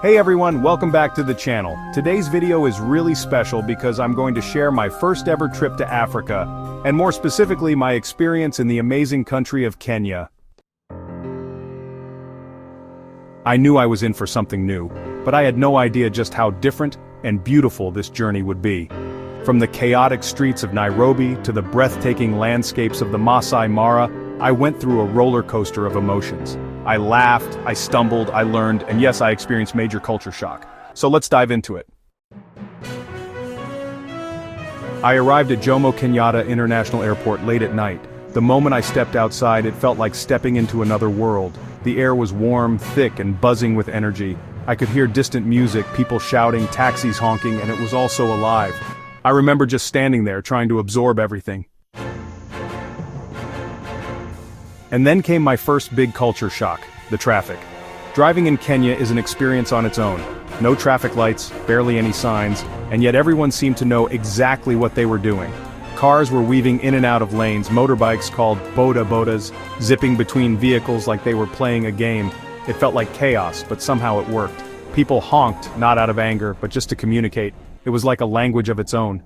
Hey everyone, welcome back to the channel. Today's video is really special because I'm going to share my first ever trip to Africa, and more specifically my experience in the amazing country of Kenya. I knew I was in for something new, but I had no idea just how different and beautiful this journey would be. From the chaotic streets of Nairobi to the breathtaking landscapes of the Maasai Mara, I went through a roller coaster of emotions. I laughed, I stumbled, I learned, and yes, I experienced major culture shock. So let's dive into it. I arrived at Jomo Kenyatta International Airport late at night. The moment I stepped outside, it felt like stepping into another world. The air was warm, thick, and buzzing with energy. I could hear distant music, people shouting, taxis honking, and it was all so alive. I remember just standing there, trying to absorb everything. And then came my first big culture shock, the traffic. Driving in Kenya is an experience on its own. No traffic lights, barely any signs, and yet everyone seemed to know exactly what they were doing. Cars were weaving in and out of lanes, motorbikes called boda-bodas, zipping between vehicles like they were playing a game. It felt like chaos, but somehow it worked. People honked, not out of anger, but just to communicate. It was like a language of its own.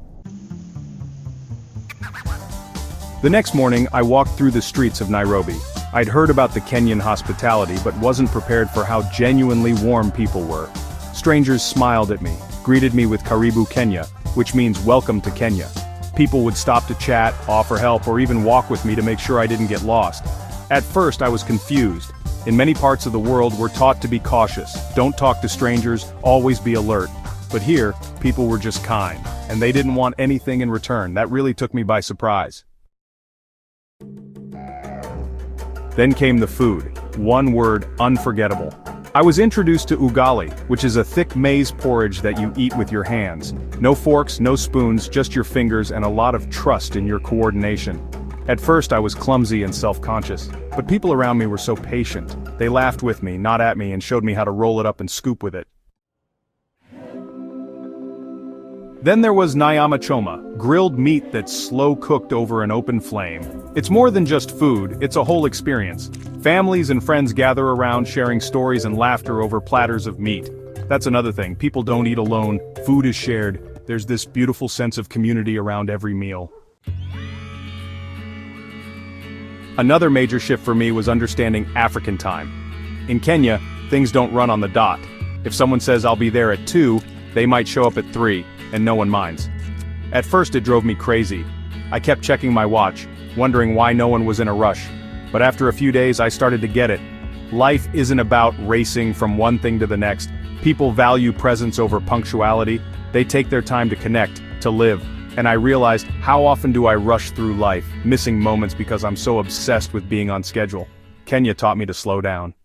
The next morning, I walked through the streets of Nairobi. I'd heard about the Kenyan hospitality but wasn't prepared for how genuinely warm people were. Strangers smiled at me, greeted me with Karibu Kenya, which means welcome to Kenya. People would stop to chat, offer help, or even walk with me to make sure I didn't get lost. At first, I was confused. In many parts of the world, we're taught to be cautious. Don't talk to strangers, always be alert. But here, people were just kind, and they didn't want anything in return. That really took me by surprise. Then came the food. One word, unforgettable. I was introduced to ugali, which is a thick maize porridge that you eat with your hands. No forks, no spoons, just your fingers and a lot of trust in your coordination. At first I was clumsy and self-conscious, but people around me were so patient. They laughed with me, not at me, and showed me how to roll it up and scoop with it. Then there was Nyama Choma, grilled meat that's slow-cooked over an open flame. It's more than just food, it's a whole experience. Families and friends gather around sharing stories and laughter over platters of meat. That's another thing, people don't eat alone, food is shared. There's this beautiful sense of community around every meal. Another major shift for me was understanding African time. In Kenya, things don't run on the dot. If someone says I'll be there at 2, they might show up at 3. And no one minds. At first it drove me crazy. I kept checking my watch, wondering why no one was in a rush. But after a few days I started to get it. Life isn't about racing from one thing to the next. People value presence over punctuality. They take their time to connect, to live. And I realized, how often do I rush through life, missing moments because I'm so obsessed with being on schedule? Kenya taught me to slow down.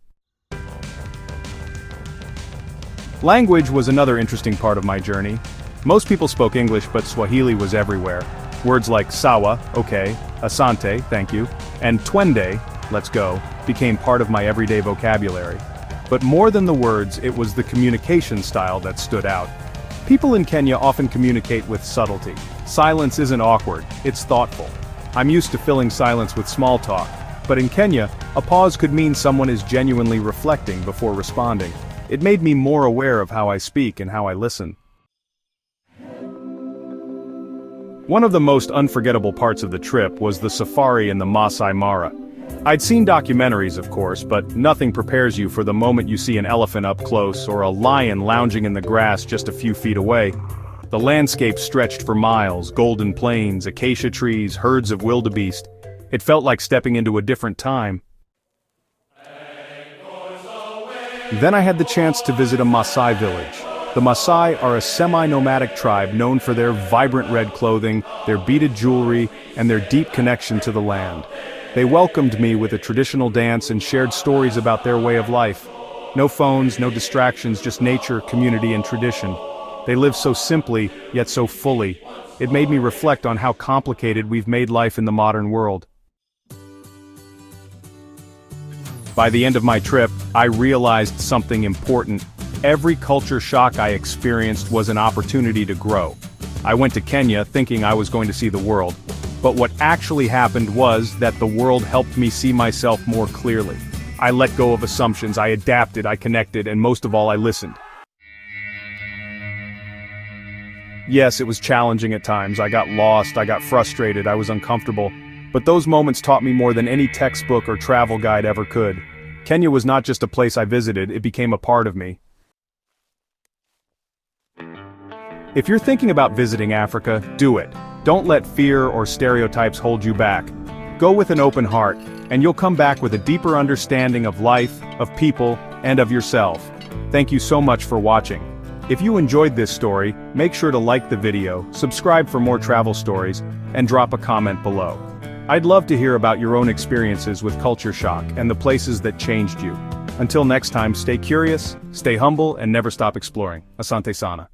Language was another interesting part of my journey. Most people spoke English, but Swahili was everywhere. Words like sawa, okay, asante, thank you, and twende, let's go, became part of my everyday vocabulary. But more than the words, it was the communication style that stood out. People in Kenya often communicate with subtlety. Silence isn't awkward, it's thoughtful. I'm used to filling silence with small talk, but in Kenya, a pause could mean someone is genuinely reflecting before responding. It made me more aware of how I speak and how I listen. One of the most unforgettable parts of the trip was the safari in the Maasai Mara. I'd seen documentaries, of course, but nothing prepares you for the moment you see an elephant up close or a lion lounging in the grass just a few feet away. The landscape stretched for miles, golden plains, acacia trees, herds of wildebeest. It felt like stepping into a different time. Then I had the chance to visit a Maasai village. The Maasai are a semi-nomadic tribe known for their vibrant red clothing, their beaded jewelry, and their deep connection to the land. They welcomed me with a traditional dance and shared stories about their way of life. No phones, no distractions, just nature, community, and tradition. They live so simply, yet so fully. It made me reflect on how complicated we've made life in the modern world. By the end of my trip, I realized something important. Every culture shock I experienced was an opportunity to grow. I went to Kenya thinking I was going to see the world, but what actually happened was that the world helped me see myself more clearly. I let go of assumptions, I adapted, I connected, and most of all I listened. Yes, it was challenging at times. I got lost, I got frustrated, I was uncomfortable. But those moments taught me more than any textbook or travel guide ever could. Kenya was not just a place I visited, it became a part of me. If you're thinking about visiting Africa, do it. Don't let fear or stereotypes hold you back. Go with an open heart, and you'll come back with a deeper understanding of life, of people, and of yourself. Thank you so much for watching. If you enjoyed this story, make sure to like the video, subscribe for more travel stories, and drop a comment below. I'd love to hear about your own experiences with culture shock and the places that changed you. Until next time, stay curious, stay humble, and never stop exploring. Asante sana.